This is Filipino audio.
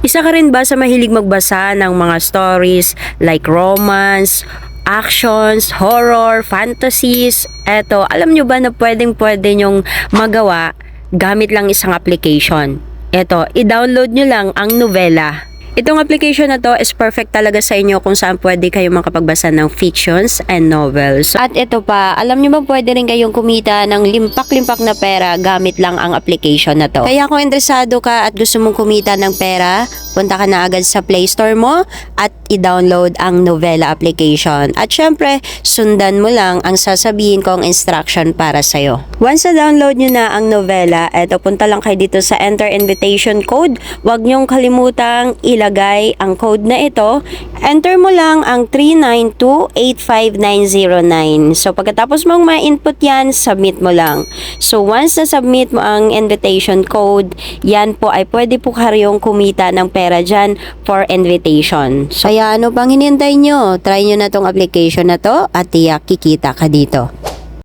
Isa ka rin ba sa mahilig magbasa ng mga stories like romance, actions, horror, fantasies? Eto, alam nyo ba na pwedeng-pwede nyong magawa gamit lang isang application? Eto, i-download nyo lang ang Novela. Itong application na to is perfect talaga sa inyo kung saan pwede kayong makapagbasa ng fictions and novels. At ito pa, alam nyo ba pwede rin kayong kumita ng limpak-limpak na pera gamit lang ang application na to. Kaya kung interesado ka at gusto mong kumita ng pera, punta ka na agad sa Play Store mo at i-download ang Novela application. At syempre, sundan mo lang ang sasabihin kong instruction para sa'yo. Once na download nyo na ang Novela, eto, punta lang kayo dito sa Enter Invitation Code. Huwag nyong kalimutang ilagay ang code na ito. Enter mo lang ang 392-85909. So, pagkatapos mong ma-input yan, submit mo lang. So, once na submit mo ang invitation code, yan po ay pwede po kayong kumita ng pera dyan for invitation. So, kaya ano pang hinintay nyo? Try nyo na tong application na to at tiyak kikita ka dito.